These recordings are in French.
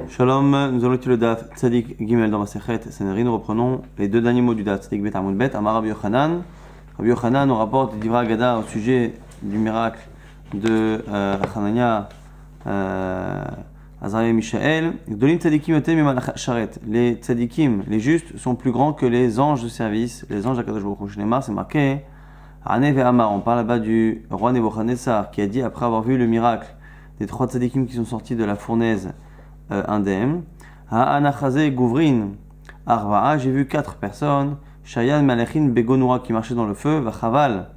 Shalom, nous allons étudier le Daf Tzadik Gimel dans Masechet Sanhedrin. Nous reprenons les deux derniers mots du Daf Tzadik Bet Amud Bet. Amar Rabbi Yochanan. Rabbi Yochanan nous rapporte Divra Agada au sujet du miracle de Hanania, Azariah et Mishaël. Gdolim Tzadikim yotem mimalach sharet. Les Tzadikim, les justes, sont plus grands que les anges de service, les anges d'Akadosh Baruch Hu. Shneimar, c'est marqué Hanev et Amar. On parle là-bas du roi Nebuchadnezzar qui a dit, après avoir vu le miracle des trois Tzadikim qui sont sortis de la fournaise indemne. Ha'anachazé Gouvrin Arva'a, j'ai vu 4 personnes. Shayan Malachin Begonura qui marchaient dans le feu. Vachaval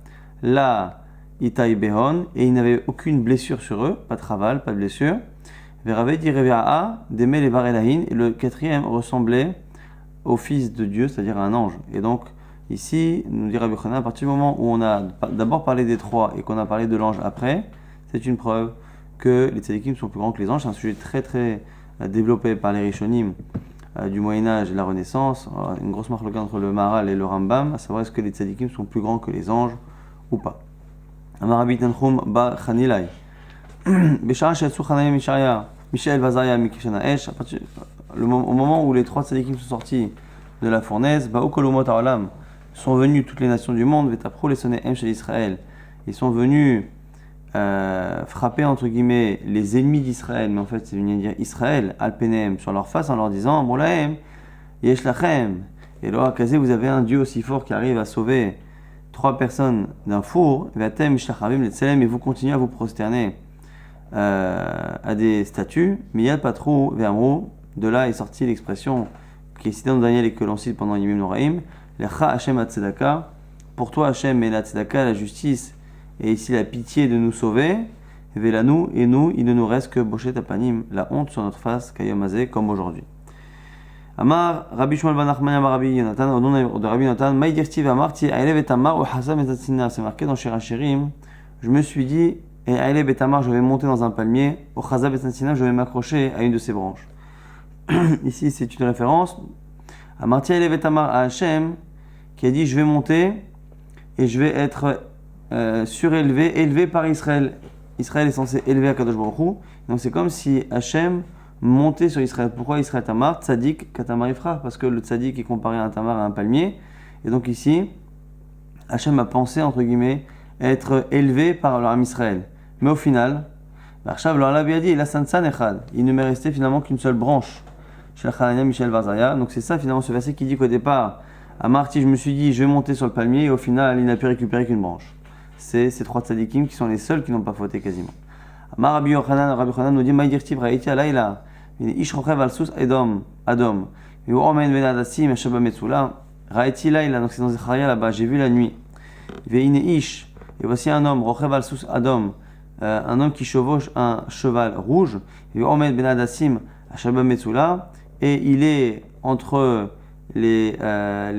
La Itaï Behon, et ils n'avaient aucune blessure sur eux, pas de chaval, pas de blessure. Verave Direvia'a Deme Levar Elahin, et le quatrième ressemblait au fils de Dieu, c'est-à-dire à un ange. Et donc, ici, nous dit Rabbi Yochanan, à partir du moment où on a d'abord parlé des trois et qu'on a parlé de l'ange après, c'est une preuve que les tzadikim sont plus grands que les anges. C'est un sujet très très développé par les Rishonim du Moyen-Âge et la Renaissance, une grosse marque entre le Maharal et le Rambam, à savoir est-ce que les tzadikim sont plus grands que les anges ou pas. Amar Rabbi Tanchum ba Chanilai Beshara Shetsu Hanaya Mishaël Vazaya Mikishana Esh, au moment où les trois tzadikim sont sortis de la fournaise, Ba'u Kolomot Ha'olam, sont venus toutes les nations du monde, Vetapro les sonné Em Shel Israël, ils sont venus frapper entre guillemets les ennemis d'Israël, mais en fait c'est venu dire Israël, Alpenem, sur leur face en leur disant Moulahem, Yesh Lachem, et là, Kazé, vous avez un Dieu aussi fort qui arrive à sauver 3 personnes d'un four, Vatem Shlachavim Letzelem, et vous continuez à vous prosterner à des statues, Miyad Patrou Ve'amrou, de là est sortie l'expression qui est citée dans Daniel et que l'on cite pendant Yimim Noraim, Lecha Hashem Atzedaka, pour toi Hashem et la Tzedaka, la justice, et ici la pitié de nous sauver, Velanou, et nous, il ne nous reste que Boshet Apanim, la honte sur notre face, Kayomazé, comme aujourd'hui. Amar, Rabbi Shmuel ben Nachman, Amar Rabbi Yonatan, au nom de Rabbi Yonatan, Maïdirti Amarti, Aïlev et Tamar, ou Hasam et Tatsina, c'est marqué dans Shirachirim, je me suis dit, et Aïlev et Tamar, je vais monter dans un palmier, au Chazab et Tatsina, je vais m'accrocher à une de ses branches. Ici, c'est une référence à Marti Aïlev et Tamar, à Hachem, qui a dit, je vais monter, et je vais être surélevé, élevé par Israël. Israël est censé élever Akadosh Baruch Hu. Donc c'est comme si Hachem montait sur Israël. Pourquoi Israël Tamar Tzadik Katamar Ifra, parce que le Tzadik est comparé à un Tamar, à un palmier. Et donc ici, Hachem a pensé, entre guillemets, être élevé par l'Am Israël. Mais au final, il ne m'est resté finalement qu'une seule branche. Chez Hanania Michel Varzaya. Donc c'est ça finalement ce verset qui dit qu'au départ, à Marty, je me suis dit, je vais monter sur le palmier, et au final, il n'a pu récupérer qu'une branche. C'est ces 3 tzadikim qui sont les seuls qui n'ont pas fauté quasiment. Amar Rabbi Yochanan nous dit Maïdirtiv Raïti Alayla, Ish Rochev Al-Sus Adam, Viu Omen Venadassim Eshaba Metsula, Raïti Laïla, donc c'est dans Zecharia là-bas, j'ai vu la nuit. Veine Ish, et voici un homme, Rochev Al-Sus Adam, un homme qui chevauche un cheval rouge, Viu Omen Venadassim Eshaba Metsula, et il est entre les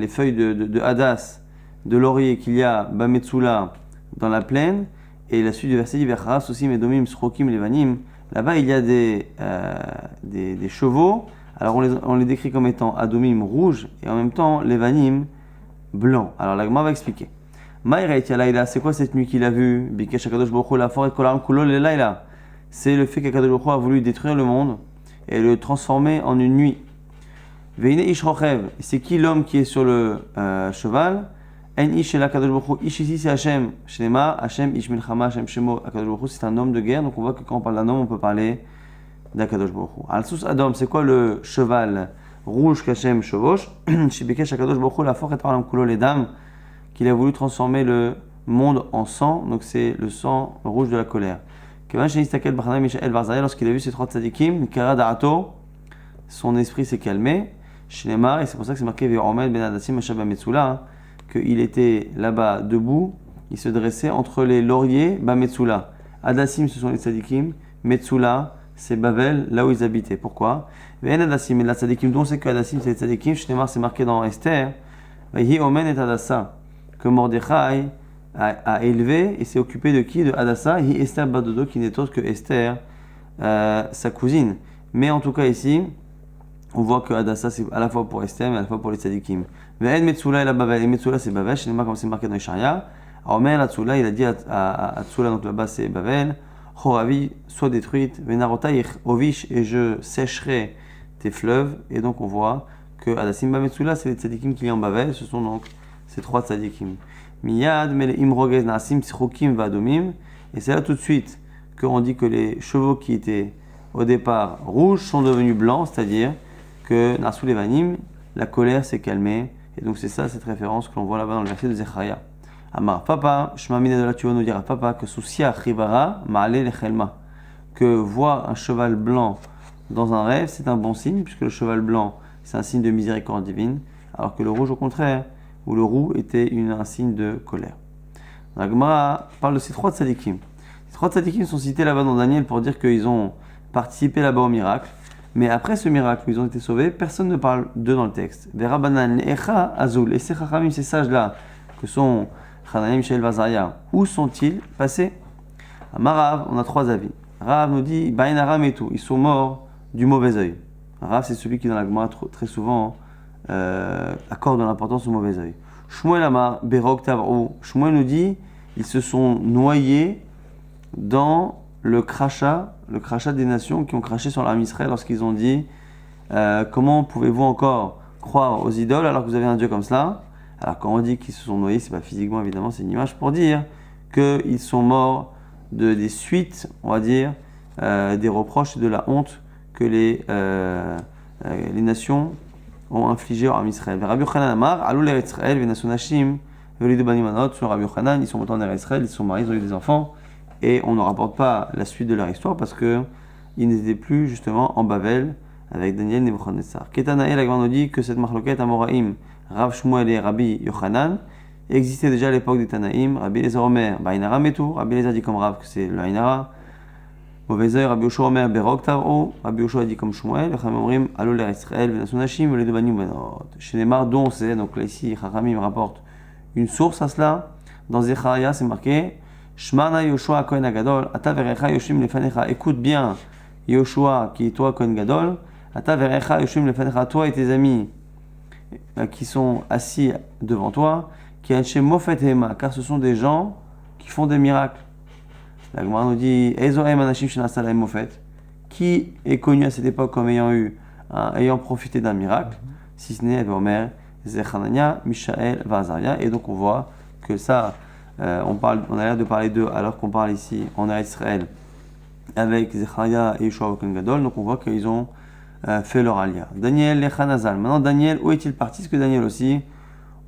feuilles de Hadas, de laurier qu'il y a Bametsula dans la plaine, et la suite du verset dit Vechara Sosim Edomim Srokim Levanim. Là-bas il y a des chevaux, alors on les décrit comme étant Adomim rouges et en même temps Levanim blancs. Alors la Gemara va expliquer. Maïraïtia Laïla, c'est quoi cette nuit qu'il a vue Bikesh Akadosh Baruch Hu la forêt Kolam Kulol Laïla. C'est le fait qu'Akadosh Baruch Hu a voulu détruire le monde et le transformer en une nuit. Veine Ish Rochev, c'est qui l'homme qui est sur le cheval? En Ish el Akadosh Baruch Hu, Ish ici c'est Hachem, Shlema, Hachem, Ish Milchama, Hachem Shemo, Akadosh Baruch Hu, c'est un homme de guerre, donc on voit que quand on parle d'un homme, on peut parler d'Akadosh Baruch Hu. Al-Sus Adam, c'est quoi le cheval rouge qu'Hachem chevauche? Shibikesh Akadosh Baruch Hu, la forêt Olam Kulo les dames, qu'il a voulu transformer le monde en sang, donc c'est le sang rouge de la colère. Kevan Shenistakel Bachana Mishaël Varzaya, lorsqu'il a vu ces 3 tzadikim, Kara Da'ato, son esprit s'est calmé. Shneimar, et c'est pour ça que c'est marqué Ve'omed ben Hadassim Ashaba Metsula, qu'il était là-bas debout, il se dressait entre les lauriers Bametsula. Hadassim, ce sont les tzadikim, Metsula, c'est Bavel, là où ils habitaient. Pourquoi Ve'en Hadassim, et la tzadikim, dont c'est que Hadassim, c'est les tzadikim. Shneimar, c'est marqué dans Esther, Ve'hi Omen et Hadassa, que Mordechai a élevé et s'est occupé de qui? De Hadassa, Hi Esther Badodo, qui n'est autre que Esther, sa cousine. Mais en tout cas ici, on voit que Hadassa c'est à la fois pour Esther mais à la fois pour les tzadikim. Ve'en Metsula et la Bavel. Et Metsula c'est Bavel, chez les comme c'est marqué dans les Sharia. Omer la Tsula, il a dit à Tsula, donc là-bas c'est Bavel. Choravi, sois détruite, Venarotaïch, Ovish, et je sécherai tes fleuves. Et donc on voit que Adasimba Metsula, c'est les tzadikim qui en Bavel, ce sont donc ces trois tzadikim. Miyad, Meleim Rogez, Naasim, Tzrokim, Vadomim. Et c'est là tout de suite qu'on dit que les chevaux qui étaient au départ rouges sont devenus blancs, c'est-à-dire que Narsou Levanim, la colère s'est calmée. Et donc c'est ça cette référence que l'on voit là-bas dans le verset de Zecharia. Amar Papa, Shmamine de la tu vas nous dire à Papa que Sousia Chivara Maale Lechelma, que voir un cheval blanc dans un rêve, c'est un bon signe, puisque le cheval blanc, c'est un signe de miséricorde divine, alors que le rouge, au contraire, ou le roux, était un signe de colère. La Gemara parle de ces trois tzadikim. Ces trois tzadikim sont cités là-bas dans Daniel pour dire qu'ils ont participé là-bas au miracle, mais après ce miracle où ils ont été sauvés, personne ne parle d'eux dans le texte. Verabanan Echa Azul, et ces chachamim, ces sages-là, que sont Hananiah, Mishaël, Vazaria, où sont-ils passés? À Marav, on a trois avis. Rav nous dit, Baïnaram et tout, ils sont morts du mauvais œil. Rav, c'est celui qui dans la Gemara très souvent accorde de l'importance au mauvais œil. Shmuel Amar, Berok Tavrou, Shmuel nous dit, ils se sont noyés dans le crachat des nations qui ont craché sur l'armée Israël lorsqu'ils ont dit comment pouvez-vous encore croire aux idoles alors que vous avez un Dieu comme cela? Alors quand on dit qu'ils se sont noyés, c'est pas physiquement évidemment, c'est une image pour dire qu'ils sont morts des suites, on va dire, des reproches et de la honte que les nations ont infligé à Israël. Rabbi Yochanan Amar, Alou l'Eretz Israël, Venasunashim, Velidu Banimanot, sur Rabbi Yochanan, ils sont montés en Eretz Israël, ils sont mariés, ils ont eu des enfants, et on ne rapporte pas la suite de leur histoire parce qu'ils n'étaient plus justement en Bavel avec Daniel Nebuchadnezzar. Ketanaël, la Gemara nous dit que cette marloquette Amoraïm, Rav Shmuel et Rabbi Yochanan existait déjà à l'époque des Tanaïm. Rabbi Eliezer Omer, Baïnara Metou, Rabbi Eliezer dit comme Rav que c'est le Haïnara. Mauvais œil, Rabbi Yoshua Omer, Berok Tavro, Rabbi Yoshua dit comme Shmuel, Chachamim Omrim, Alou l'Eretz Israël, Venasunashim, Velidu Banim Banot. Chez Neymar, dont c'est, donc là ici, Chachamim rapporte une source à cela. Dans Zecharia, c'est marqué Shmana Yoshua Kohen Agadol, Ata Verecha Yoshim Lefanecha. Écoute bien, Yoshua, qui est toi, Kohen Gadol, Ata Verecha Yoshim Lefanecha, toi et tes amis qui sont assis devant toi, qui Anshem Mofet Hema, car ce sont des gens qui font des miracles. La Gemara nous dit Ezoem Anashim Shenasa Lahem Mofet, qui est connu à cette époque comme ayant profité d'un miracle, si ce n'est Omer, Zechanania, Mishaël, Vazaria. Et donc on voit que ça, on a l'air de parler d'eux alors qu'on parle ici en Israël avec Zecharia et Yeshua Kohen Gadol. Donc on voit qu'ils ont fait leur alia. Daniel Lechanazal. Maintenant Daniel, où est-il parti? Parce que Daniel aussi,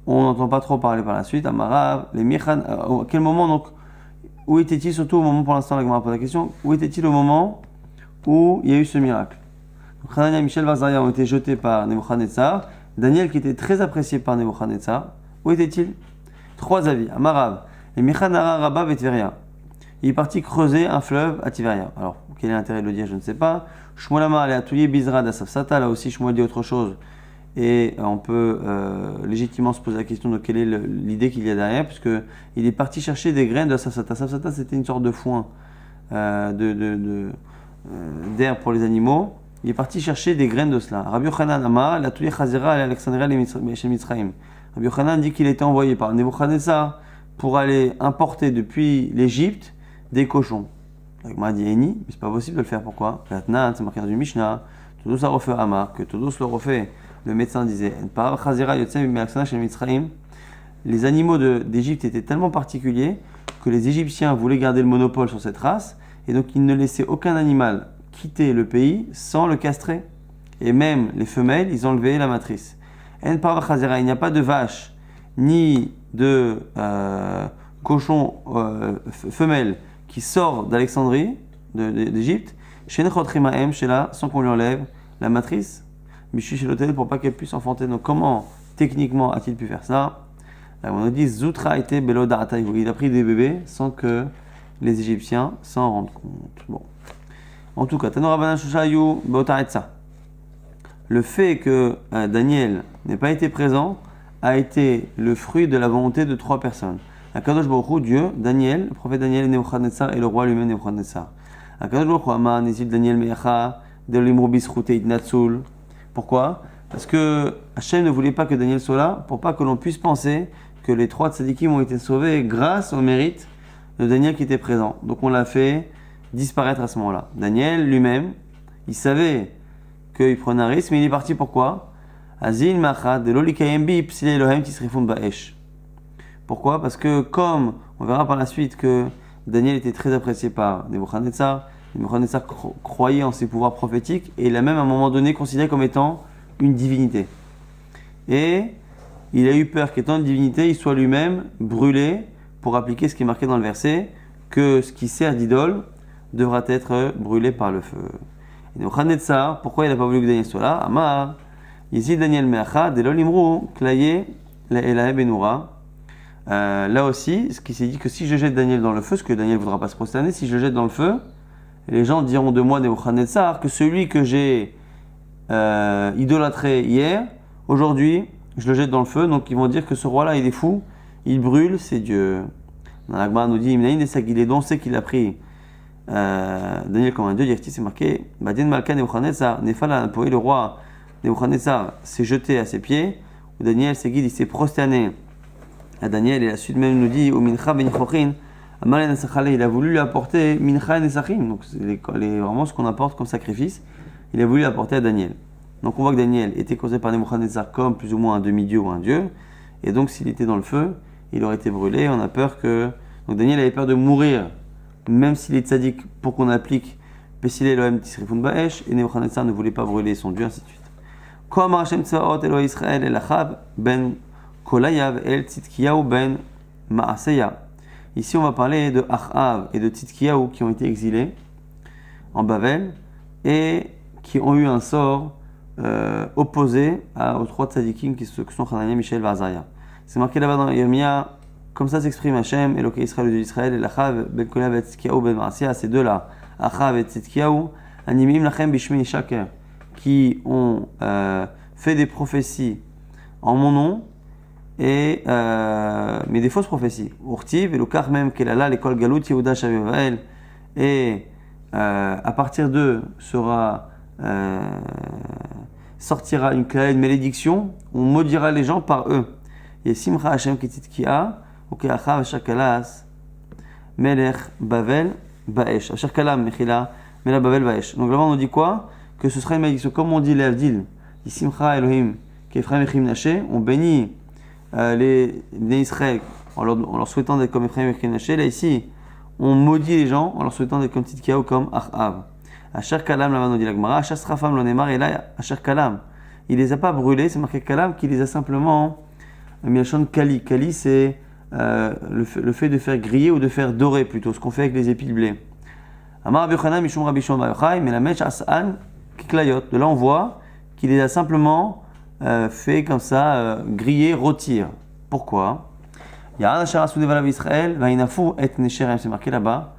on n'entend pas trop parler par la suite. Amarav, les Mechan. À quel moment donc? Où était-il surtout au moment, pour l'instant la Gemara pose la question, où était-il au moment où il y a eu ce miracle? Donc Hananiah, Mishaël, Vazaria ont été jetés par Nebuchadnezzar. Daniel qui était très apprécié par Nebuchadnezzar, où était-il? Trois avis. Amarav, les Mechanara, Rabba et Tveria. Il est parti creuser un fleuve à Tiveria. Alors, quel est l'intérêt de le dire, je ne sais pas. Shmuel Amar, allait atelier Bizra d'Asafsata. Là aussi, Shmuel dit autre chose. Et on peut légitimement se poser la question de quelle est l'idée qu'il y a derrière, puisque il est parti chercher des graines de Asafsata. Asafsata, c'était une sorte de foin d'air pour les animaux. Il est parti chercher des graines de cela. Rabbi Yochanan Amar, l'atelier Chazira à Alexandrie chez Mitzrayim. Rabbi Yochanan dit qu'il a été envoyé par Nebuchadnezzar pour aller importer depuis l'Égypte des cochons. La Gemara dit Eni, mais c'est pas possible de le faire. Pourquoi? Maintenant, c'est marqué dans une Mishnah, Todos a refait Amar, que Todos le refait. Le médecin disait les animaux d'Égypte étaient tellement particuliers que les Égyptiens voulaient garder le monopole sur cette race et donc ils ne laissaient aucun animal quitter le pays sans le castrer. Et même les femelles, ils enlevaient la matrice. Il n'y a pas de vache ni de cochon femelle qui sort d'Alexandrie, d'Égypte, sans qu'on lui enlève la matrice. Michu chez l'hôtel pour pas qu'elle puisse enfanter. Donc comment techniquement a-t-il pu faire ça? Là, on nous dit Zoutra était Beloda Ataïou. Il a pris des bébés sans que les Égyptiens s'en rendent compte. Bon. En tout cas, Tanora Shushayu Beotaretsa. Le fait que Daniel n'ait pas été présent a été le fruit de la volonté de trois personnes. Akadosh Baruch Hu, Dieu, Daniel, le prophète Daniel et Nebuchadnezzar et le roi lui-même Nebuchadnezzar. Akadosh Baruch Hu Amar Nizil Daniel Meacha Delimrubis Routeit Natsul. Pourquoi? Parce que Hachem ne voulait pas que Daniel soit là, pour pas que l'on puisse penser que les trois tzadikim ont été sauvés grâce au mérite de Daniel qui était présent. Donc on l'a fait disparaître à ce moment-là. Daniel lui-même, il savait qu'il prenait un risque, mais il est parti pourquoi? Azil machad de l'olikayem bi psile Elohem tisrifun ba'esh. Pourquoi? Parce que comme on verra par la suite que Daniel était très apprécié par Nebuchadnezzar, Nebuchadnezzar croyait en ses pouvoirs prophétiques et il l'a même à un moment donné considéré comme étant une divinité. Et il a eu peur qu'étant une divinité, il soit lui-même brûlé pour appliquer ce qui est marqué dans le verset, que ce qui sert d'idole devra être brûlé par le feu. Et Nebuchadnezzar, pourquoi il n'a pas voulu que Daniel soit là? Amar, ici Daniel Meacha, de l'Olimru, Klaye, la Elahe Benura. Là aussi, ce qui s'est dit que si je jette Daniel dans le feu, ce que Daniel ne voudra pas se prosterner, si je le jette dans le feu, les gens diront de moi, Nebuchadnezzar, que celui que j'ai idolâtré hier, aujourd'hui, je le jette dans le feu, donc ils vont dire que ce roi-là, il est fou, il brûle, c'est Dieu. Dans l'Agma nous dit, Imnaïn et Sagilé, on sait qu'il a pris Daniel comme un dieu, c'est marqué, Badin Malka Nebuchadnezzar, Nefal le roi Nebuchadnezzar s'est jeté à ses pieds, où Daniel, Sagil, il s'est prosterné à Daniel, et la suite même nous dit, au Mincha ben Chochin, il a voulu lui apporter Mincha et Nesachim, donc c'est vraiment ce qu'on apporte comme sacrifice, il a voulu l'apporter à Daniel. Donc on voit que Daniel était causé par Nebuchadnezzar comme plus ou moins un demi-dieu ou un dieu, et donc s'il était dans le feu, il aurait été brûlé, on a peur que... Donc Daniel avait peur de mourir, même s'il est tzaddik, pour qu'on applique Pesile Elohim Tisrifun Ba'esh, et Nebuchadnezzar ne voulait pas brûler son dieu, ainsi de suite. Comme Hashem Tsevaot Elohe Israël El Achab ben Kolayav El Tzidkiyahu ben Maaseya. Ici, on va parler de Achav et de Tzidkiyahu qui ont été exilés en Bavel et qui ont eu un sort opposé aux trois tzadikim qui sont Hanania, Mishaël et Azaria. C'est marqué là-bas dans Yirmiyah, comme ça s'exprime Hachem, Eloké Israël, le Dieu d'Israël, et Achav ben Kolayav et Tzidkiyahu ben Maaseya, ces deux-là, Achav et Tzidkiyahu, Animim Lachem Bishmi Shaker, qui ont fait des prophéties en mon nom, et mais des fausses prophéties. Urtiv et le Karmem Kelala l'école Galut Yehuda Shavuvael, et à partir d'eux sortira une malédiction, on maudira les gens par eux. Et Simcha Hashem Ketitkia ou Keachav Shakalas Melech Bavel Baesh. Shakalam Mechila Melech Bavel Baesh. Donc là-bas on nous dit quoi? Que ce sera une malédiction. Comme on dit l'Avdil, Simcha Elohim Kefraim Echim Naché, on bénit les Israël en leur souhaitant d'être comme Ephraim et Kenaché. Là ici, on maudit les gens en leur souhaitant d'être comme Tzidkiyahu ou comme Achav. Asher Kalam, là-bas nous dit la Gemara, Asher Srafam l'onemar, et là, Asher Kalam, il les a pas brûlés, c'est marqué Kalam, qui les a simplement mis à chant de Kali. Kali, c'est le fait de faire griller ou de faire dorer plutôt, ce qu'on fait avec les épis de blé. Amar Rabbi Yochanan, Mishum Rabbi Shimon bar Yochai, mais la Mech As'an Kiklayot. De là, on voit qu'il les a simplement fait comme ça, griller, rôtir. Pourquoi? Israël, c'est marqué là-bas,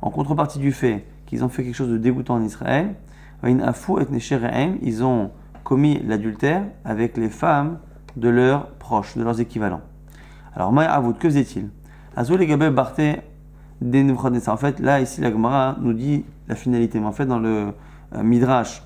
en contrepartie du fait qu'ils ont fait quelque chose de dégoûtant en Israël, ils ont commis l'adultère avec les femmes de leurs proches, de leurs équivalents. Alors, que faisait-il? En fait, là, ici, la Gemara nous dit la finalité, mais en fait, dans le Midrash,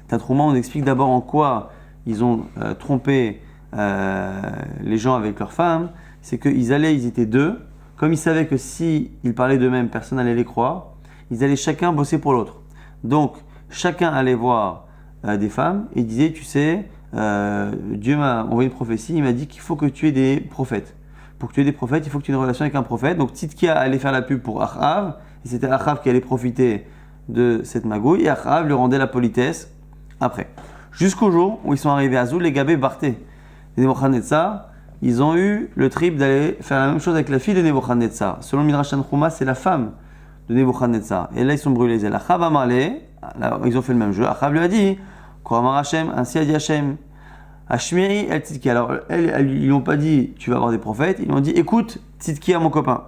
Tatrouma, on explique d'abord en quoi ils ont trompé les gens avec leurs femmes. C'est qu'ils étaient deux, comme ils savaient que s'ils parlaient d'eux-mêmes, personne n'allait les croire, ils allaient chacun bosser pour l'autre. Donc, chacun allait voir des femmes et disait, tu sais, Dieu m'a envoyé une prophétie, il m'a dit qu'il faut que tu aies des prophètes. Pour que tu aies des prophètes, il faut que tu aies une relation avec un prophète. Donc, Tzidkia allait faire la pub pour Achav, et c'était Achav qui allait profiter de cette magouille, et Achav lui rendait la politesse après. Jusqu'au jour où ils sont arrivés à Zoul, les Gabé Barthé. Les Nebuchadnezzar, ils ont eu le trip d'aller faire la même chose avec la fille de Nebuchadnezzar. Selon Midrash Tanchuma, c'est la femme de Nebuchadnezzar. Et là, ils sont brûlés. Et Achav a marlé, ils ont fait le même jeu. Achav lui a dit, Koramar Hashem, ainsi a dit Hashem, Hashmiri el Tzidkia. Alors, ils n'ont pas dit, tu vas avoir des prophètes, ils ont dit, écoute, Tzidkia, mon copain.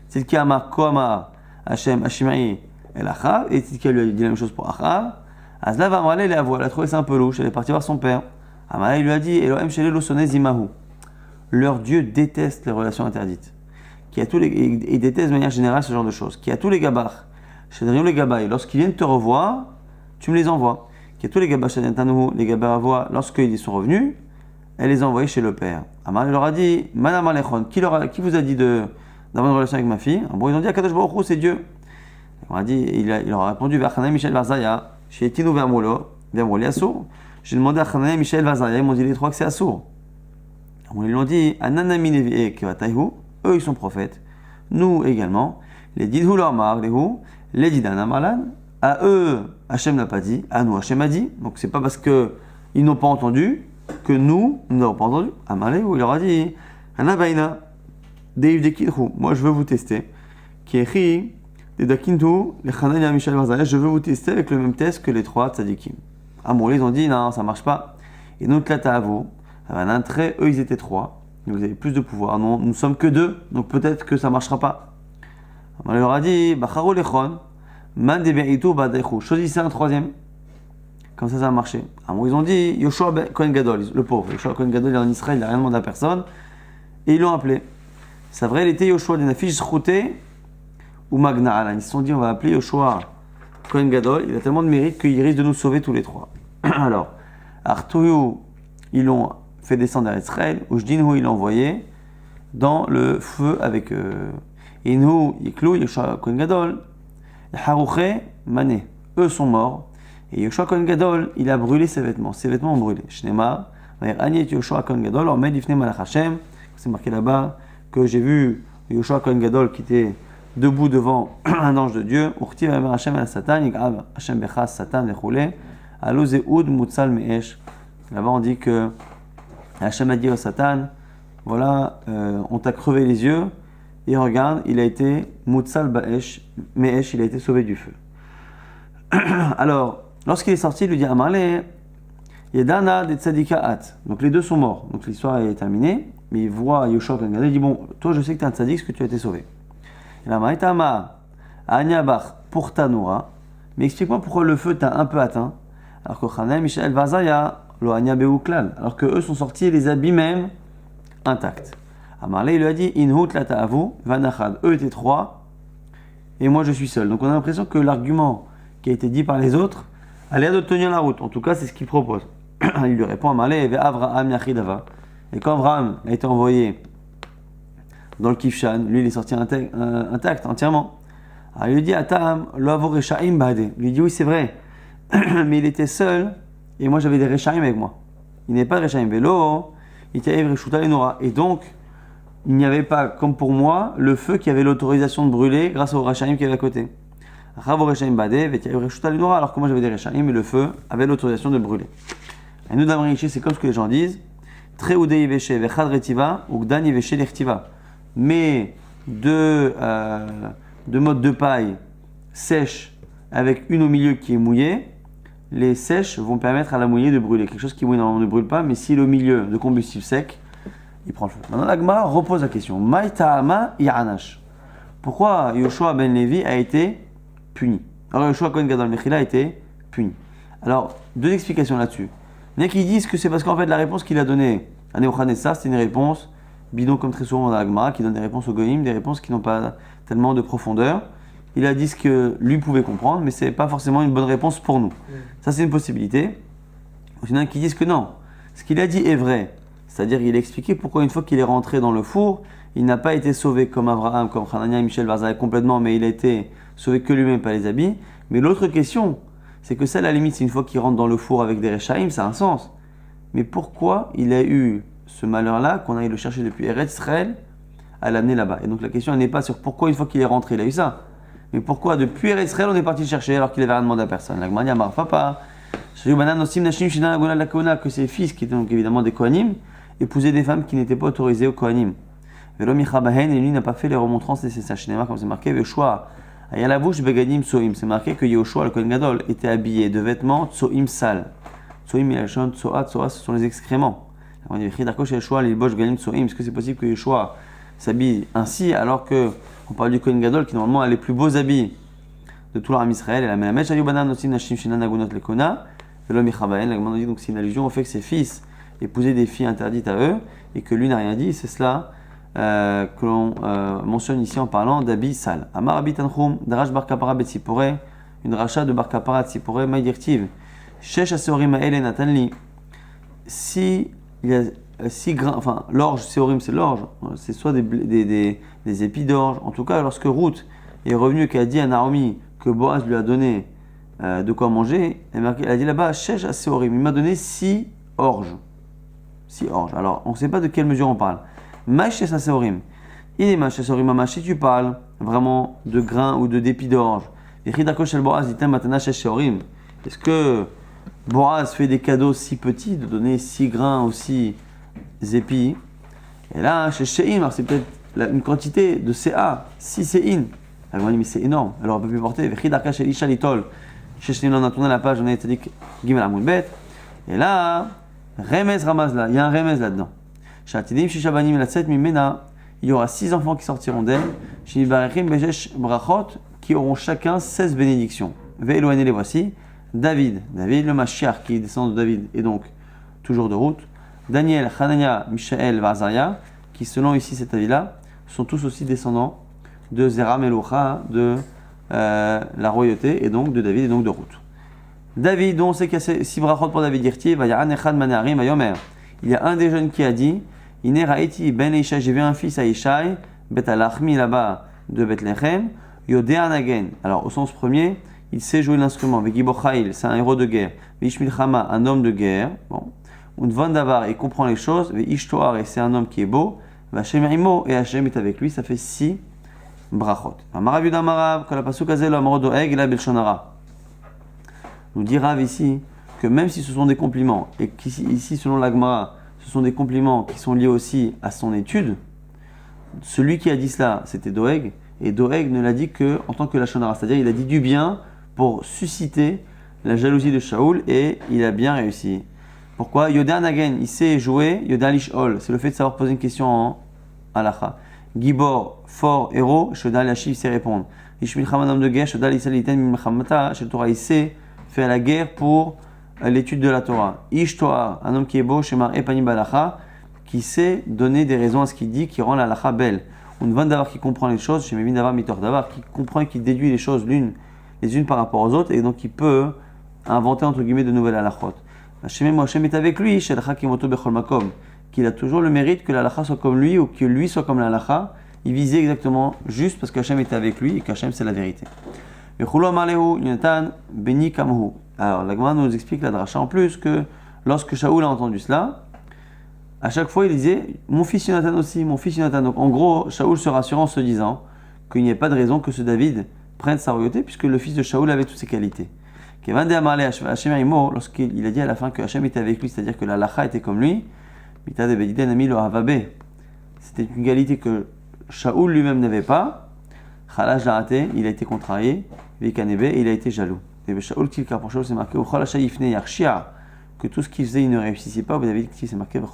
Tzidkia amar Koramar Hashem, Hashmiri el Achav, et Tzidkia lui a dit la même chose pour Achav. Azla va marler, elle a trouvé ça un peu louche, elle est partie voir son père. Amalek lui a dit, Elohim Shelelo Sonez Zimahu. Leur Dieu déteste les relations interdites. Il déteste de manière générale ce genre de choses. Qui a tous les gabars. Shadriou les gabaï. Lorsqu'ils viennent te revoir, tu me les envoies. Qui a tous les gabars Shadriou les gabaï à voir. Lorsqu'ils sont revenus, elle les a envoyés chez le père. Amalek leur a dit, Manam Alechon, qui vous a dit d'avoir une relation avec ma fille? Bon, ils ont dit, Akadosh Baruch Hu, c'est Dieu. On a dit, il leur a répondu vers Hanania, Michel, Varzaya, chez Tino Vermolo, Assour. J'ai demandé à Hanania, Michel, Varzaya, ils m'ont dit les trois que c'est Assour. Ils l'ont dit, Ananami Nevi Kevataihu, eux ils sont prophètes, nous également, les Didhu Lormar, les Didana Marlan, à eux, Hachem n'a pas dit, à nous, Hachem a dit, donc c'est pas parce qu'ils n'ont pas entendu que nous n'avons pas entendu. Amalé, il leur a dit, Anabaina, Deiv Dekidhu, moi je veux vous tester, qui écrit, des Dakintu, les Hanania Michel Varzaya, je veux vous tester avec le même test que les trois tzadikim. Amour, ils ont dit, non, ça marche pas. Et nous, Tlata à vous, un trait, eux ils étaient trois, vous avez plus de pouvoir. Non, nous sommes que deux, donc peut-être que ça marchera pas. On leur a dit, Bacharo Lechon, Man de Beitu Badeichu, choisissez un troisième. Comme ça a marché. Alors, ils ont dit, Yoshua Kohen Gadol, le pauvre, Yoshua Kohen Gadol, il est en Israël, il n'a rien demandé à personne, et ils l'ont appelé. C'est vrai, il était Yoshua Denafish Zrouté ou Magna Alan. Ils se sont dit, on va appeler Yoshua Kohen Gadol, il a tellement de mérite qu'il risque de nous sauver tous les trois. Alors, Artouyou, ils l'ont fait descendre à Israël, Ujdinhu, il l'a envoyé dans le feu avec eux. Inhu, Yiklou, Yoshua Kohen Gadol, Harouché, Mané, eux sont morts. Et Yoshua Kohen Gadol, il a brûlé ses vêtements ont brûlé. Shnema, Agniet Yoshua Kohen Gadol, Omed Ifne Malach Hashem, c'est marqué là-bas que j'ai vu Yoshua Kohen Gadol qui était debout devant un ange de Dieu. Urti Vamer Hashem al Satan, Yigrav Hashem Bechas Satan Echule, Alo Zehoud Mutsal Meesh. Là-bas on dit que Hashem a dit au Satan, voilà, on t'a crevé les yeux, et regarde, il a été Mutsal Meesh, il a été sauvé du feu. Alors, lorsqu'il est sorti, il lui dit Amarle, Yedana de Tzadikaat. Donc les deux sont morts. Donc l'histoire est terminée. Mais il voit Yoshua Kohen Gadol, il dit bon, toi je sais que tu es un tzadik, parce que tu as été sauvé. Il a Maïtama, Anyabach, pour Tanoura. Mais explique-moi pourquoi le feu t'a un peu atteint. Alors que Hanania Michel Varzaya, lo Anyabeu Klal. Alors que eux sont sortis, les habits même intacts. Amarle, il lui a dit Inhut lata avu, Vanachad. Eux étaient trois, et moi je suis seul. Donc on a l'impression que l'argument qui a été dit par les autres a l'air de tenir la route. En tout cas, c'est ce qu'il propose. Il lui répond à Malé, Avraham Yachidava. Et quand Avraham a été envoyé dans le Kifshan, lui il est sorti intact, entièrement. Alors il lui dit Atam, Loavo Reshaim Bade. Il lui dit oui, c'est vrai, mais il était seul et moi j'avais des Reshaim avec moi. Il n'y avait pas de Reshaim vélo, il était Reshuta et Nora. Et donc, il n'y avait pas, comme pour moi, le feu qui avait l'autorisation de brûler grâce au Reshaim qui avait à côté. Alors que moi j'avais des Reshaim, mais le feu avait l'autorisation de brûler. Et nous d'Amriché, c'est comme ce que les gens disent. Très oudé yveshe vechad retiva ou gdan yveshe lechtiva. Mais deux modes de paille sèches avec une au milieu qui est mouillée, les sèches vont permettre à la mouillée de brûler. Quelque chose qui mouille normalement ne brûle pas, mais si le milieu de combustible sec, il prend le feu. Maintenant la Gemara repose la question. Maï ta'ama ya'anash. Pourquoi Yoshua ben Levi a été puni? Alors Yoshua Kohen Gadol Mechila a été puni. Alors, deux explications là-dessus. Il y en a qui disent que c'est parce qu'en fait la réponse qu'il a donnée à Nebuchadnezzar, c'est une réponse bidon comme très souvent dans la Gemara, qui donne des réponses aux Goïm, des réponses qui n'ont pas tellement de profondeur. Il a dit ce que lui pouvait comprendre, mais ce n'est pas forcément une bonne réponse pour nous. Ça c'est une possibilité. Il y en a qui disent que non. Ce qu'il a dit est vrai. C'est-à-dire qu'il a expliqué pourquoi une fois qu'il est rentré dans le four, il n'a pas été sauvé comme Abraham, comme Hanania et Michel Varzaya complètement, mais il a été sauvé que lui-même, pas les habits. Mais l'autre question, c'est que ça, à la limite, c'est une fois qu'il rentre dans le four avec des Rechaim, ça a un sens. Mais pourquoi il a eu ce malheur-là, qu'on aille le chercher depuis Eretz Israël, à l'amener là-bas? Et donc la question, elle n'est pas sur pourquoi une fois qu'il est rentré, il a eu ça. Mais pourquoi depuis Eretz Israël, on est parti le chercher alors qu'il n'avait rien demandé à personne? La Gemara Amar Papa, que ses fils, qui étaient donc évidemment des Kohanim, épousaient des femmes qui n'étaient pas autorisées aux Kohanim. Et lui n'a pas fait les remontrances nécessaires. Comme c'est marqué, Yoshua, c'est marqué que Yoshua, le Kohen Gadol, était habillé de vêtements tsoim sales. Tsoim, il a le chant tsoa, ce sont les excréments. On dit, est-ce que c'est possible que Yoshua s'habille ainsi alors que on parle du Kohen Gadol qui normalement a les plus beaux habits de tout l'Arm Israël? Et la Melamed, donc c'est une allusion au fait que ses fils épousaient des filles interdites à eux et que lui n'a rien dit. C'est cela que l'on mentionne ici en parlant d'habits sales. Amar Rabbi Tanchum, Darash Bar Kapara Betzipore, une racha de Bar Kapara Tzipore, Maïdirtiv, Shesh Aseorim Aele Natanli. Si il y a 6 grains, enfin l'orge, Seorim c'est l'orge, c'est soit des épis d'orge. En tout cas, lorsque Ruth est revenue et qu'elle a dit à Naomi, que Boaz lui a donné de quoi manger, elle a dit là-bas, Shesh Aseorim, il m'a donné 6 orges. 6 orges. Alors, on ne sait pas de quelle mesure on parle. Maïch Aseorim. Il est Maïch Aseorim, Mamash, si tu parles vraiment de grains ou de dépits d'orge. Est-ce que Boaz fait des cadeaux si petits, de donner 6 grains ou 6 épis? Et là, chez Sheim, alors c'est peut-être une quantité de CA, 6 Sein. Elle m'a dit, mais c'est énorme, alors on peut plus porter. On a tourné la page, on a été dit Gimel Amoud Bet. Et là, Remez Ramazla, il y a un Remez là-dedans. Shatidim Shishabanim la 7 Mimena, il y aura 6 enfants qui sortiront d'elle. Shinibarechim Bejesh Brachot, qui auront chacun 16 bénédictions. Ve'eloané les voici. David, le Mashiach qui descend de David et donc toujours de route. Daniel, Hanania, Mishaël, Vazaria, qui selon ici cet avis-là, sont tous aussi descendants de Zera Meloucha, de la royauté, et donc de David, et donc de route. David, dont on sait qu'il y a 6 brachot pour David Dirti, il y a un des jeunes qui a dit, Ine Raiti ben Ishai, j'ai vu un fils à Ishai, Bet Alachmi là-bas de Bethléem, Yodéan Agen. Alors au sens premier, il sait jouer l'instrument. Vegibochail, c'est un héros de guerre. Veishmil Chama, un homme de guerre. Bon. Unvan Davar, il comprend les choses. Veishtoar, et c'est un homme qui est beau. Vachem Imo, et Hachem est avec lui. Ça fait 6 brachot. Amarav Yudamarav, quand la pasuk azel, amaro doeg, la belshonara. Nous dit Rav ici que même si ce sont des compliments, et qu'ici, selon l'Agmara, ce sont des compliments qui sont liés aussi à son étude, celui qui a dit cela, c'était Doeg, et Doeg ne l'a dit que en tant que la shonara, c'est-à-dire il a dit du bien pour susciter la jalousie de Shaoul, et il a bien réussi. Pourquoi? Yodan Agen, il sait jouer, Yodan Lishol, c'est le fait de savoir poser une question en halacha. Gibor, fort, héros, Shodal Yashiv, il sait répondre. Ishmil Chamanam de guerre, Shodal Isaliten Mimchamata, Shel Torah, il sait faire la guerre pour l'étude de la Torah. Ishtoar, un homme qui est beau, Shemar Epanim Balacha, qui sait donner des raisons à ce qu'il dit, qui rend la halacha belle. On va d'avoir qui comprend les choses, chez Mevin Davar Mitor Davar, qui comprend et qui déduit les choses les unes par rapport aux autres, et donc qui peut inventer entre guillemets de nouvelles halachot. Hashem est avec lui, qu'il a toujours le mérite que la halacha soit comme lui ou que lui soit comme la halacha. Il visait exactement juste parce qu'Hachem était avec lui et qu'Hachem c'est la vérité. Alors la Gemara nous explique la dracha en plus que lorsque Shaoul a entendu cela, à chaque fois il disait mon fils Yonatan aussi, mon fils Yonatan. Donc en gros, Shaoul se rassure en se disant qu'il n'y a pas de raison que ce David prenne sa royauté puisque le fils de Shaoul avait toutes ses qualités. Lorsqu'il a dit à la fin que Hachem était avec lui, c'est-à-dire que la halacha était comme lui, c'était une qualité que Shaoul lui-même n'avait pas. Khalash l'a raté, il a été contrarié, Vikanebe, et il a été jaloux. Et Shaoul, pour Shaoul, c'est marqué que tout ce qu'il faisait, il ne réussissait pas. Vous avez dit que c'est marqué au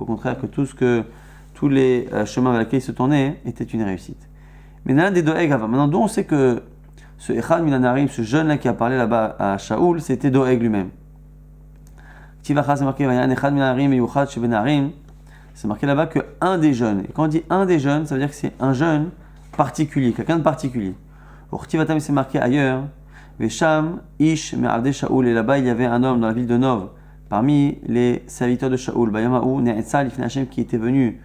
contraire, que tous les chemins vers lesquels il se tournait étaient une réussite. Mais maintenant, d'où on sait que ce Echad Milanarim, ce jeune-là qui a parlé là-bas à Shaoul, c'était Doeg lui-même. C'est marqué c'est marqué là-bas qu'un des jeunes. Et quand on dit un des jeunes, ça veut dire que c'est un jeune particulier, quelqu'un de particulier. Au Khtivatam, c'est marqué ailleurs. Vesham, Ish, Me'avde Shaoul. Et là-bas, il y avait un homme dans la ville de Nov, parmi les serviteurs de Shaoul, Bayamaou, Ne'etzal, Ifne Hashem, qui était venu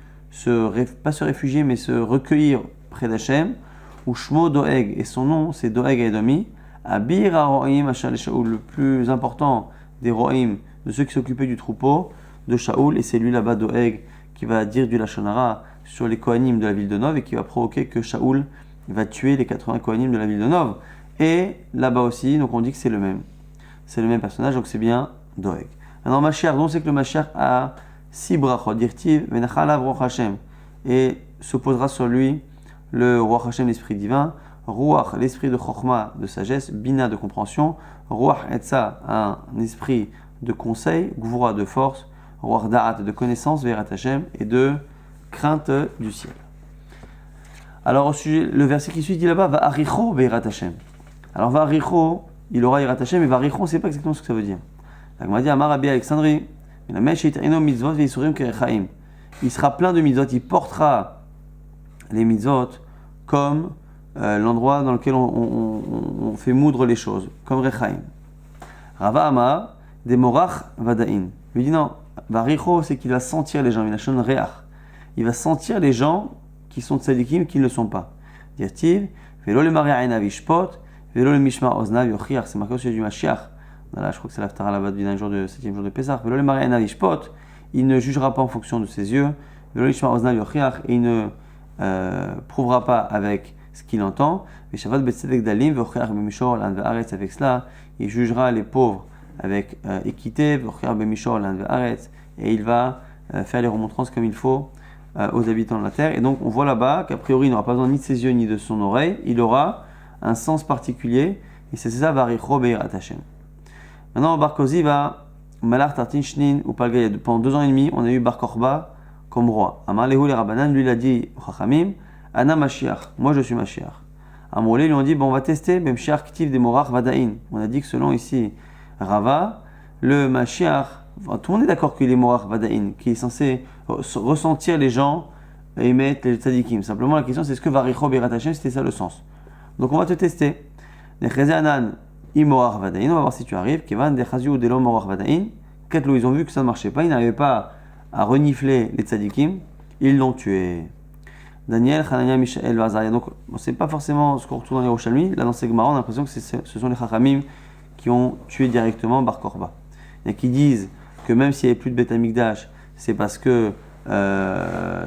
pas se réfugier, mais se recueillir près d'Hachem. Ou Shmo Doeg, et son nom, c'est Doeg Edomi. Abir HaRo'im, Hachal Shaoul, le plus important des Ro'im, de ceux qui s'occupaient du troupeau de Shaoul, et c'est lui là-bas, Doeg, qui va dire du Lachonara sur les Kohanim de la ville de Nov et qui va provoquer que Shaoul va tuer les 80 Kohanim de la ville de Nov. Et là-bas aussi, donc on dit que c'est le même. C'est le même personnage, donc c'est bien Doeg. Alors Mashiach, donc c'est que le Mashiach a 6 brachot, dirtiv, venachalav roch Hashem, et s'opposera sur lui le roi Hashem, l'esprit divin, Ruach, l'esprit de Chochma, de sagesse, Bina, de compréhension, Ruach Etza, un esprit de conseil, Gvura, de force, Ruach Da'at, de connaissance, Verat Hashem, et de crainte du ciel. Alors au sujet, le verset qui suit dit là-bas, Va'aricho Verat Hashem. Alors Va'aricho, il aura Verat Hashem, mais Va'aricho, on ne sait pas exactement ce que ça veut dire. La Gemara dit, Amar Rabbi Alexandrie, il sera plein de mitzvot, il portera les mitzvot comme l'endroit dans lequel on fait moudre les choses, comme Rechaim. Rava Amar, des Morach Vadain. Il dit non, Varicho, c'est qu'il va sentir les gens, il a shon reach. Il va sentir les gens qui sont tzadikim, qui ne le sont pas. Dirtiv, Velo le Maria Enav Ishpot, Velo le Mishmar Oznav Yochiach. C'est marqué au sujet du Mashiach. Là, je crois que c'est l'Aftara là-bas du 7e jour de Pessah. Velo le Maria Enav Ishpot, il ne jugera pas en fonction de ses yeux. Velo le Mishmar Oznav Yochiach, et il ne prouvera pas avec ce qu'il entend. Veshavat Betzedek Dalim, Vochiach Bemishor Lan Ve'aretz. Avec cela, il jugera les pauvres avec équité, Vochiach Bemishor Lan Ve'aretz, et il va faire les remontrances comme il faut aux habitants de la terre. Et donc on voit là-bas qu'a priori il n'aura pas besoin ni de ses yeux ni de son oreille, il aura un sens particulier, et c'est ça, Varicho Beirat Hashem. Maintenant, Bar Kozi va Malach Tartin Shnin ou Palgayed. Pendant 2 ans et demi, on a eu Bar Korba comme roi. Amar Lehu le Rabbanan, lui il a dit Chachamim, Ana Mashiach, moi je suis Mashiach. Amrolé lui ont dit, bon on va tester, Mashiach Ktiv Demorach Vadain. On a dit que selon ici Rava, le Mashiach, tout le monde est d'accord qu'il est Morach Vadain, qui est censé ressentir les gens et mettre les tzadikim. Simplement la question c'est est-ce que Varicho Beirat Hashem, c'était ça le sens. Donc on va te tester. Necheze Anan Imorach Vadain, on va voir si tu arrives. Kevan Dechaziu Delo Morach Vadain. Ketlo, ils ont vu que ça ne marchait pas, ils n'arrivaient pas à renifler les tzadikim, ils l'ont tué. Daniel, Hanania, Mishaël, Vazaria. Donc, c'est pas forcément ce qu'on retrouve dans les Yerushalmi. Là, dans ces Gemara, on a l'impression que ce sont les Chachamim qui ont tué directement Bar Korba. Il y en a qui disent que même s'il n'y avait plus de Beth Amikdash, c'est parce que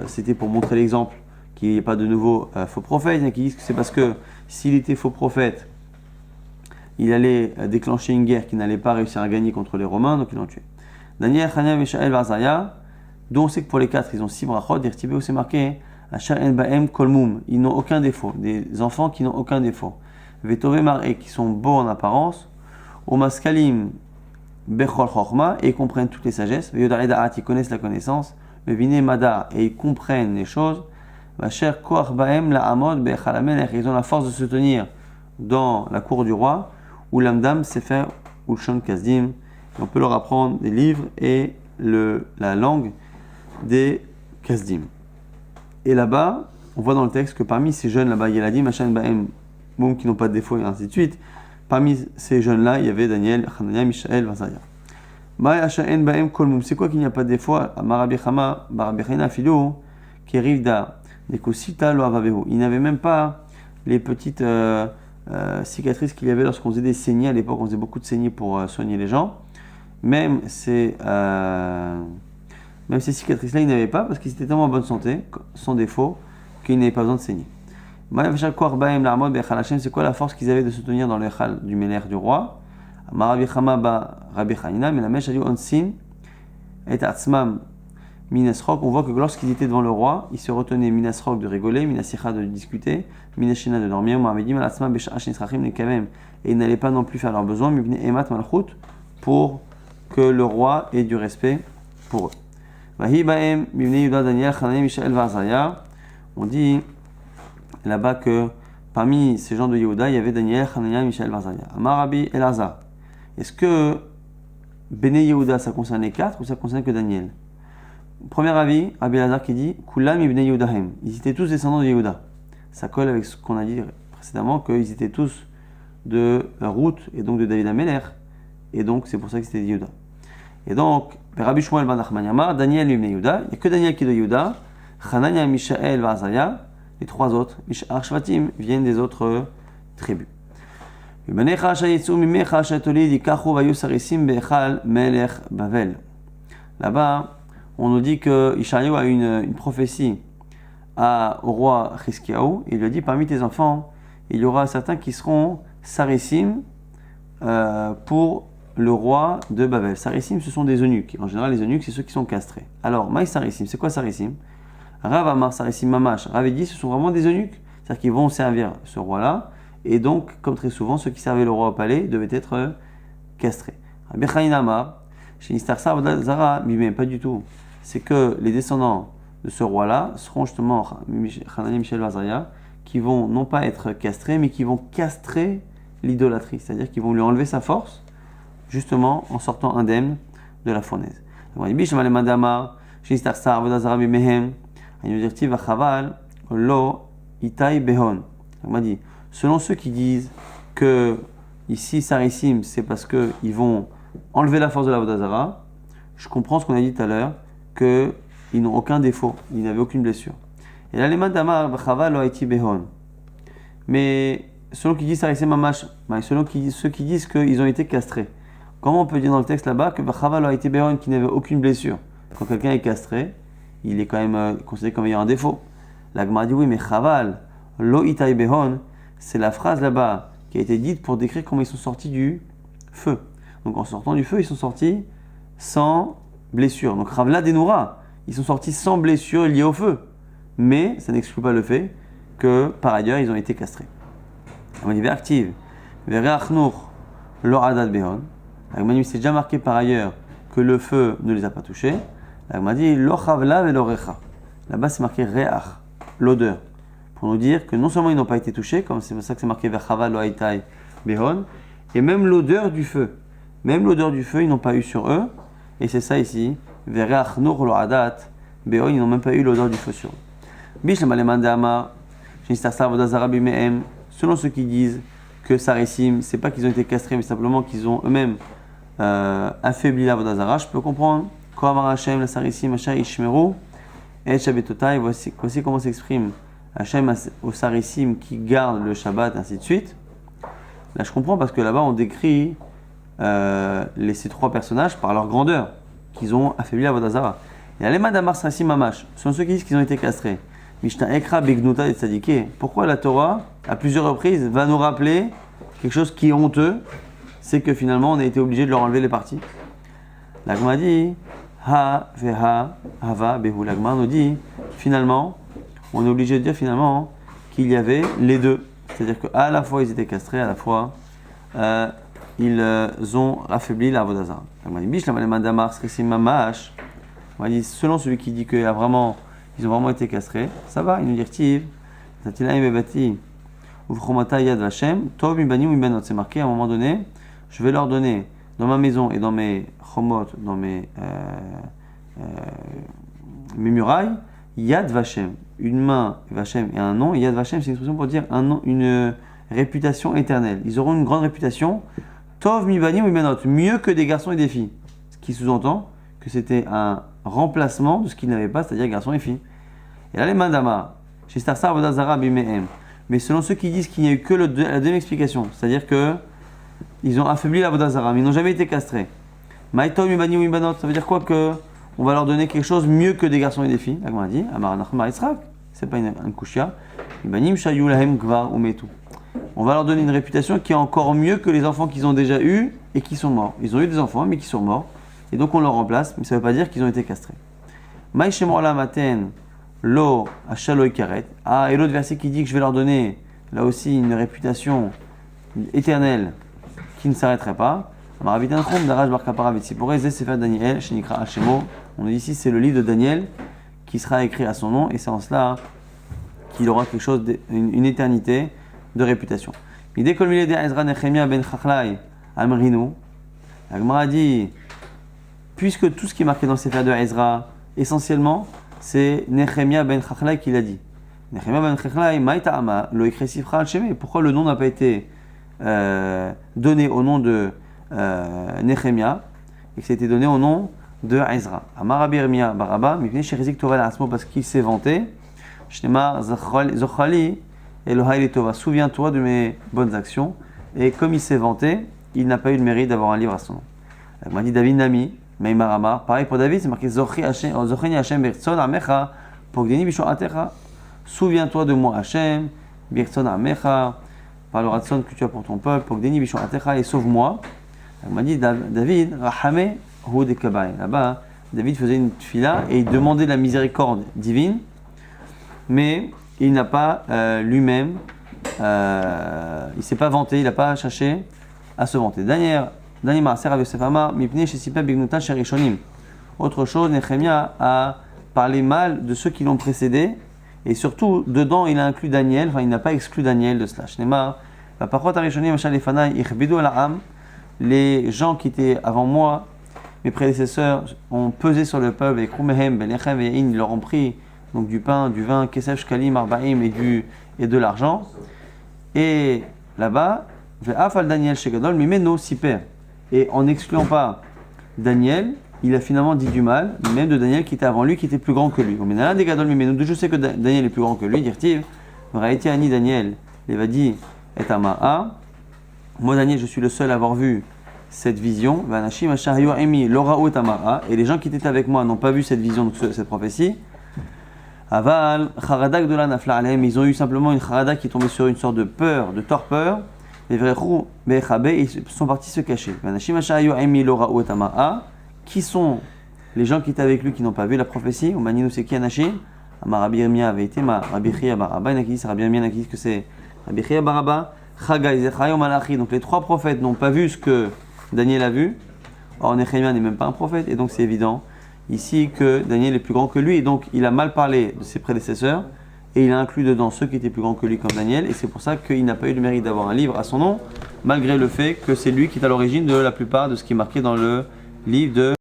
c'était pour montrer l'exemple qu'il n'y ait pas de nouveaux faux prophètes. Il y en a qui disent que c'est parce que s'il était faux prophète, il allait déclencher une guerre qu'il n'allait pas réussir à gagner contre les Romains, donc ils l'ont tué. Daniel, Hanania, Mishaël, Vazaria, dont on sait que pour les 4, ils ont 6 brachot. Dirtibé, où c'est marqué Asher en Baem Kolmum, ils n'ont aucun défaut, des enfants qui n'ont aucun défaut. Vetove Mar'e, qui sont beaux en apparence. Omaskalim Bechol Chorma, et ils comprennent toutes les sagesses. Veyodare Da'at, ils connaissent la connaissance. Mevine Madar, et ils comprennent les choses. Vacher Koach Baem La Amod Bechal Amelech, ils ont la force de se tenir dans la cour du roi. Ou Lamdam Sefer Ulshon Kazdim, on peut leur apprendre des livres et la langue des Kazdim. Et là-bas, on voit dans le texte que parmi ces jeunes là-bas, il y a dit Machan Baem Moum qui n'ont pas de défaut et ainsi de suite. Parmi ces jeunes-là, il y avait Daniel, Hanania, Mishaël, Vazaria. Ma'ashaen Baem Kolmum, c'est quoi qu'il n'y a pas de défaut? Marabi Chama, Barabi Chana Filou, qui arrive da Nekosita Lo Avabehu. Il n'avait même pas les petites cicatrices qu'il y avait lorsqu'on faisait des saignées. À l'époque, on faisait beaucoup de saignées pour soigner les gens. Même ces cicatrices-là, il n'avait pas parce qu'ils étaient tellement en bonne santé, sans défaut, qu'ils n'avaient pas besoin de saigner. C'est quoi la force qu'ils avaient de se tenir dans le Echal du Meler du roi? On voit que lorsqu'ils étaient devant le roi, ils se retenaient minasrok de rigoler, minasicha de discuter, minashina de dormir, et ils n'allaient pas non plus faire leurs besoins, pour que le roi ait du respect pour eux. On dit là-bas que parmi ces gens de Yehuda, il y avait Daniel, Hanania, Mishaël, Vazaria. Amar Rabbi Elazar. Est-ce que Béné Yehuda, ça concerne les 4 ou ça concerne que Daniel? Premier avis, Rabbi Elazar qui dit Kulam ibn Yehudahem. Ils étaient tous descendants de Yehuda. Ça colle avec ce qu'on a dit précédemment, qu'ils étaient tous de Ruth et donc de David Améler. Et donc c'est pour ça que c'était Yehuda. Et donc, Rabbi Shmuel ben Nachman Yamar, Daniel ibn Yehuda, il n'y a que Daniel qui est de Yehuda, Hanania, Mishaël, Vazaria, les 3 autres, Mishar Shvatim, viennent des autres tribus. Là-bas, on nous dit que Ishayahu a une prophétie au roi Chizkiyahu. Il lui a dit, parmi tes enfants, il y aura certains qui seront Sarissim pour le roi de Babel. Sarissim, ce sont des eunuques. En général, les eunuques, c'est ceux qui sont castrés. Alors, Maï Sarissim, c'est quoi Sarissim? Rav Amar Sarissim Mamash. Rav dit, ce sont vraiment des eunuques. C'est-à-dire qu'ils vont servir ce roi-là. Et donc, comme très souvent, ceux qui servaient le roi au palais devaient être castrés. Rabbi Chaim Amar, chez Nistarsa Zara, mais pas du tout. C'est que les descendants de ce roi-là seront justement Hanania, Mishaël, Vazaria, qui vont non pas être castrés, mais qui vont castrer l'idolâtrie. C'est-à-dire qu'ils vont lui enlever sa force, justement en sortant indemne de la fournaise. On dit Bishma le Madama, chez Nistarsa Zara Bimehem, Ayudirtiv Achaval, Lo Itai Behon. On m'a dit, selon ceux qui disent que ici Sarissim, c'est parce qu'ils vont enlever la force de la Vodazara, je comprends ce qu'on a dit tout à l'heure, qu'ils n'ont aucun défaut, ils n'avaient aucune blessure. Et là, les Madama Chaval Lo Itai Behon. Mais selon qui disent Sarissé Mamash, selon ceux qui disent qu'ils ont été castrés. Comment on peut dire dans le texte là-bas que Chaval a été Béhon qui n'avait aucune blessure? Quand quelqu'un est castré, il est quand même considéré comme ayant un défaut. La Gemara dit oui, mais Chaval, lo itai Béhon, c'est la phrase là-bas qui a été dite pour décrire comment ils sont sortis du feu. Donc en sortant du feu, ils sont sortis sans blessure. Donc Ravla Denoura, ils sont sortis sans blessure liée au feu. Mais ça n'exclut pas le fait que par ailleurs ils ont été castrés. On dit active. Vereachnur lo adad Béhon. C'est déjà marqué par ailleurs que le feu ne les a pas touchés. La Gemara dit lo chavla ve lo recha. Là-bas c'est marqué reach, l'odeur, pour nous dire que non seulement ils n'ont pas été touchés, comme c'est pour ça que c'est marqué verchava lo aitai behon, et même l'odeur du feu. Même l'odeur du feu ils n'ont pas eu sur eux, et c'est ça ici, vereach nur lo adat behon, ils n'ont même pas eu l'odeur du feu sur eux. Bishlam aleman amar, shenistasa vodazara bimehem, selon ceux qui disent que Sarissim, c'est pas qu'ils ont été castrés, mais simplement qu'ils ont eux-mêmes affaibli la Vodazara, je peux comprendre. Koamar Hashem, la Sarissim, Hashem Ishmeru, et Shabbatotai, voici comment s'exprime Hashem au Sarissim qui garde le Shabbat, ainsi de suite. Là, je comprends parce que là-bas, on décrit ces trois personnages par leur grandeur, qu'ils ont affaibli la Vodazara. Et Alema Damar Sarissim Mamash, ce sont ceux qui disent qu'ils ont été castrés. Mishnah Ekra Begnuta et Tzadike. Pourquoi la Torah, à plusieurs reprises, va nous rappeler quelque chose qui est honteux, c'est que finalement on a été obligé de leur enlever les parties. L'Agma dit Ha veha hava behu. L'Agma nous dit finalement, on est obligé de dire finalement qu'il y avait les deux. C'est-à-dire qu'à la fois ils étaient castrés, à la fois ils ont affaibli la Vodazara. L'Agma dit Bish la malemandamar srisim mamash. On dit selon celui qui dit qu'ils ont vraiment été castrés, ça va, il nous dit Tiv, Tatila Ibebati, Uvchromata Yad Vashem, Tov Mibani ou Mibanot. C'est marqué à un moment donné, je vais leur donner dans ma maison et dans mes chomot, dans mes murailles, Yad Vashem, une main Vashem et un nom. Et Yad Vashem, c'est une expression pour dire un nom, une réputation éternelle. Ils auront une grande réputation, Tov Mibani ou Mibanot, mieux que des garçons et des filles. Ce qui sous-entend que c'était un remplacement de ce qu'ils n'avaient pas, c'est-à-dire garçons et filles. Et là, les mandama, chez Starsar Vodazara Bimehem. Mais selon ceux qui disent qu'il n'y a eu que la deuxième explication, c'est-à-dire que ils ont affaibli la Vodazara, mais ils n'ont jamais été castrés. Maïtom Mibani ou Mibanot, ça veut dire quoi que on va leur donner quelque chose mieux que des garçons et des filles. Là, on a dit, Amar Nachmar Yitzhak, c'est pas un kushia. Mibanim Shayu Lahem Gvar Umetu. On va leur donner une réputation qui est encore mieux que les enfants qu'ils ont déjà eus et qui sont morts. Ils ont eu des enfants, mais qui sont morts. Et donc on leur remplace, mais ça ne veut pas dire qu'ils ont été castrés. Maïshemorla maten lo ashaloy karet. Ah, et l'autre verset qui dit que je vais leur donner là aussi une réputation éternelle qui ne s'arrêterait pas. On dit ici c'est le livre de Daniel qui sera écrit à son nom, et c'est en cela qu'il aura quelque chose, une éternité de réputation. La Gemara dit, puisque tout ce qui est marqué dans le Sefer de Ezra, essentiellement, c'est Nehemia ben Chachlai qui l'a dit. Nehemia ben Chachlai, Maïta'ama, lo écrit Sifra al-Shemé. Pourquoi le nom n'a pas été donné au nom de Nehemia et que c'était donné au nom de Ezra? Amarabi Yermia Baraba, Mipne Sherezik Torel Asmo, parce qu'il s'est vanté. Shnema Zochali Elohai Letova, souviens-toi de mes bonnes actions. Et comme il s'est vanté, il n'a pas eu le mérite d'avoir un livre à son nom. Il m'a dit David Nami. Meimar, pareil pour David, c'est marqué Zocheni Hashem Birtson Amecha Pogdeni Bishon Atecha. Souviens-toi de moi Hashem Birtson Amecha, par le ratson que tu as pour ton peuple, Pogdeni Bishon Atecha, et sauve-moi. Il m'a dit David Rahame Hu de Kabay. Là-bas, David faisait une tfila et il demandait la miséricorde divine, mais il n'a pas lui-même, il s'est pas vanté, il n'a pas cherché à se vanter. Autre chose, Nehemia a parlé mal de ceux qui l'ont précédé, et surtout, dedans, il a inclus Daniel, enfin, il n'a pas exclu Daniel de cela. Les gens qui étaient avant moi, mes prédécesseurs, ont pesé sur le peuple, et ils leur ont pris donc, du pain, du vin, kesef, shkalim, arbaim, et de l'argent. Et là-bas, Daniel shegadol, mimeno siper. Et en n'excluant pas Daniel, il a finalement dit du mal, même de Daniel qui était avant lui, qui était plus grand que lui. Je sais que Daniel est plus grand que lui, dit-il. Ani Daniel, Levadi et Ama'a. Moi, Daniel, je suis le seul à avoir vu cette vision. Vanashim Ashahayu Emi Lora'u et Ama'a. Et les gens qui étaient avec moi n'ont pas vu cette vision, donc cette prophétie. Aval, Charadak de la Nafla Alem, ils ont eu simplement une Charada qui est tombée sur une sorte de peur, de torpeur. Les Vrechou Bechabe, ils sont partis se cacher. Vanashim Ashahayu Emi Lora'u et Ama'a. Qui sont les gens qui étaient avec lui qui n'ont pas vu la prophétie? Omaninu c'est qui Anashim? Rabbi Yirmiyah avait été ma Rabbi Chia Baraba, Rabbi Yirmiyah n'a dit que c'est Rabbi Chia Baraba, Chagai, Zechariah, Malachi. Donc les trois prophètes n'ont pas vu ce que Daniel a vu. Or Nehemia n'est même pas un prophète, et donc c'est évident ici que Daniel est plus grand que lui, et donc il a mal parlé de ses prédécesseurs, et il a inclus dedans ceux qui étaient plus grands que lui comme Daniel, et c'est pour ça qu'il n'a pas eu le mérite d'avoir un livre à son nom, malgré le fait que c'est lui qui est à l'origine de la plupart de ce qui est marqué dans le livre de